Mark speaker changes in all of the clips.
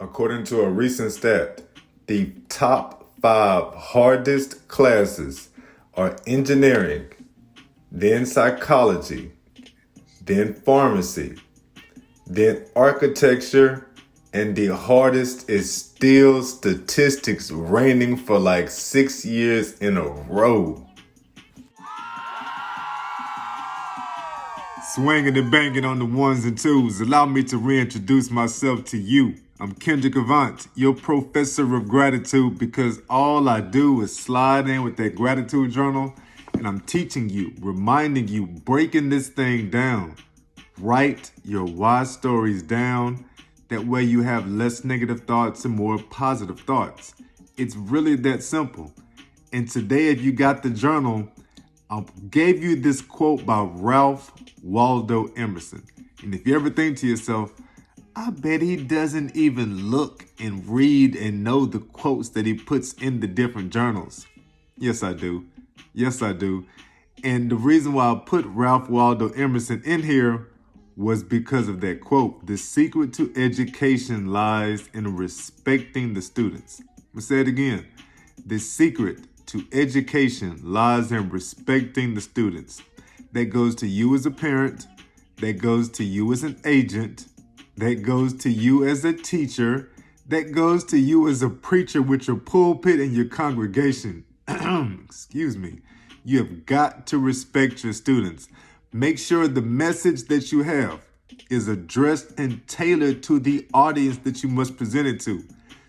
Speaker 1: According to a recent stat, the top 5 hardest classes are engineering, then psychology, then pharmacy, then architecture, and the hardest is still statistics, reigning for like 6 years in a row. Swinging and banging on the ones and twos, allow me to reintroduce myself to you. I'm Kendrick Avant, your professor of gratitude, because all I do is slide in with that gratitude journal, and I'm teaching you, reminding you, breaking this thing down. Write your why stories down. That way you have less negative thoughts and more positive thoughts. It's really that simple. And today, if you got the journal, I gave you this quote by Ralph Waldo Emerson. And if you ever think to yourself, I bet he doesn't even look and read and know the quotes that he puts in the different journals. Yes, I do. Yes, I do. And the reason why I put Ralph Waldo Emerson in here was because of that quote. The secret to education lies in respecting the students. I'm gonna say it again. The secret to education lies in respecting the students. That goes to you as a parent. That goes to you as an agent. That goes to you as a teacher. That goes to you as a preacher with your pulpit and your congregation. Excuse me. You have got to respect your students. Make sure the message that you have is addressed and tailored to the audience that you must present it to.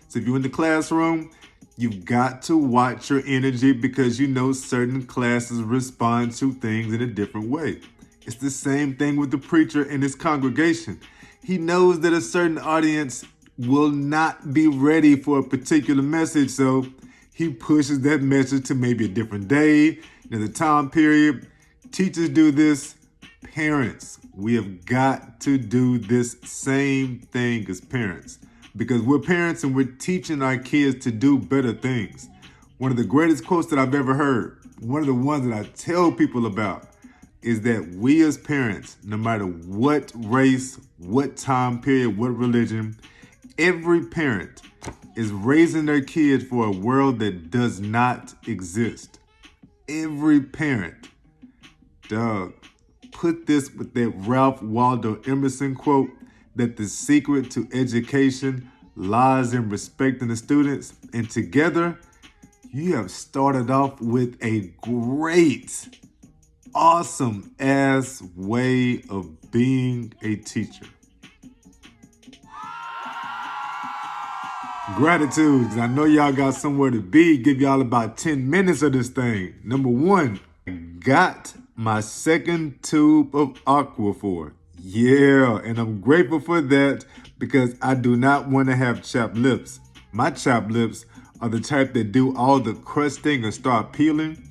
Speaker 1: So if you're in the classroom, you've got to watch your energy, because you know certain classes respond to things in a different way. It's the same thing with the preacher and his congregation. He knows that a certain audience will not be ready for a particular message, so he pushes that message to maybe a different day, another time period. Teachers do this. Parents, we have got to do this same thing as parents, because we're parents and we're teaching our kids to do better things. One of the greatest quotes that I've ever heard, one of the ones that I tell people about, is that we as parents, no matter what race, what time period, what religion, every parent is raising their kids for a world that does not exist. Every parent. Dog, put this with that Ralph Waldo Emerson quote, that the secret to education lies in respecting the students. And together, you have started off with a great, awesome ass way of being a teacher. Gratitude, because I know y'all got somewhere to be. Give y'all about 10 minutes of this thing. Number 1, got my second tube of Aquaphor. Yeah, and I'm grateful for that, because I do not want to have chapped lips. My chapped lips are the type that do all the crusting and start peeling.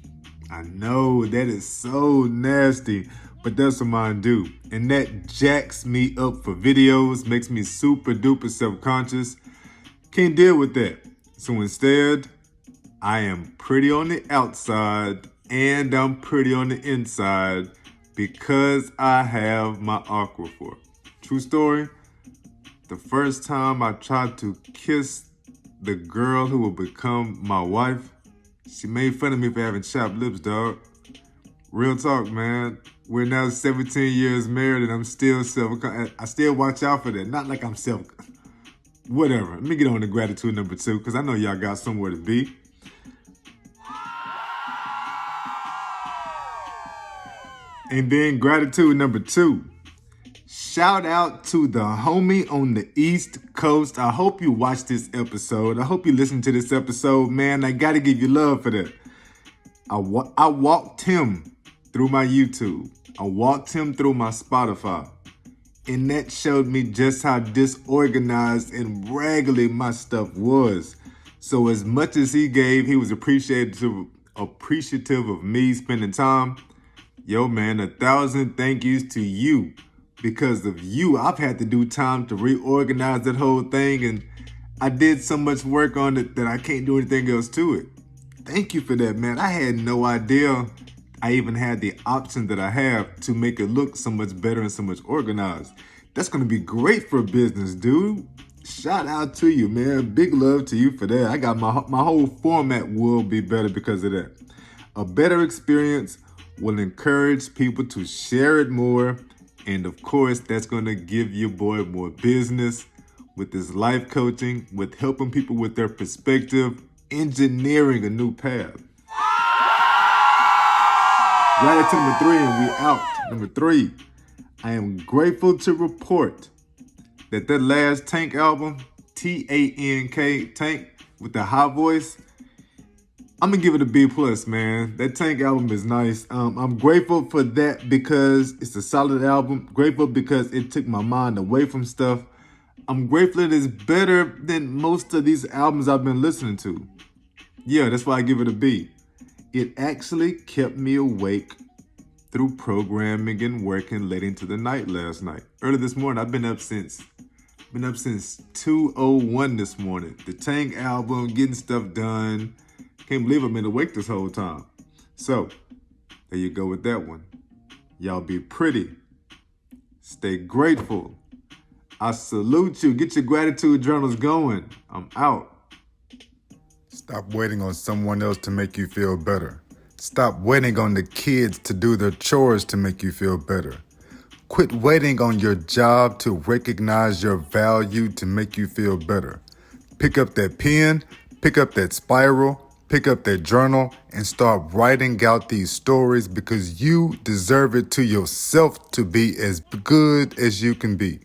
Speaker 1: I know that is so nasty, but that's what mine do. And that jacks me up for videos, makes me super duper self-conscious. Can't deal with that. So instead, I am pretty on the outside and I'm pretty on the inside, because I have my Aquaphor. True story, the first time I tried to kiss the girl who would become my wife, she made fun of me for having chapped lips, dog. Real talk, man. We're now 17 years married and I'm still I still watch out for that. Not like I'm whatever. Let me get on to gratitude number 2, because I know y'all got somewhere to be. And then gratitude number 2. Shout out to the homie on the East Coast. I hope you watched this episode. I hope you listened to this episode, man. I got to give you love for that. I walked him through my YouTube. I walked him through my Spotify. And that showed me just how disorganized and raggedy my stuff was. So as much as he gave, he was appreciative of me spending time. Yo, man, 1,000 thank yous to you. Because of you, I've had to do time to reorganize that whole thing, and I did so much work on it that I can't do anything else to it. Thank you for that, man. I had no idea I even had the option that I have to make it look so much better and so much organized. That's going to be great for business, dude. Shout out to you, man. Big love to you for that. I got my whole format will be better because of that. A better experience will encourage people to share it more. And of course, that's going to give your boy more business with this life coaching, with helping people with their perspective, engineering a new path. Right to number 3, and we out. Number 3, I am grateful to report that last Tank album, T-A-N-K, Tank, with the high voice, I'm gonna give it a B+, man. That Tank album is nice. I'm grateful for that because it's a solid album. Grateful because it took my mind away from stuff. I'm grateful it is better than most of these albums I've been listening to. Yeah, that's why I give it a B. It actually kept me awake through programming and working late into the night last night. Early this morning, I've been up since 2:01 this morning. The Tank album, getting stuff done. Can't believe I've been awake this whole time. So, there you go with that one. Y'all be pretty. Stay grateful. I salute you. Get your gratitude journals going. I'm out. Stop waiting on someone else to make you feel better. Stop waiting on the kids to do their chores to make you feel better. Quit waiting on your job to recognize your value to make you feel better. Pick up that pen, pick up that spiral, pick up that journal, and start writing out these stories because you deserve it to yourself to be as good as you can be.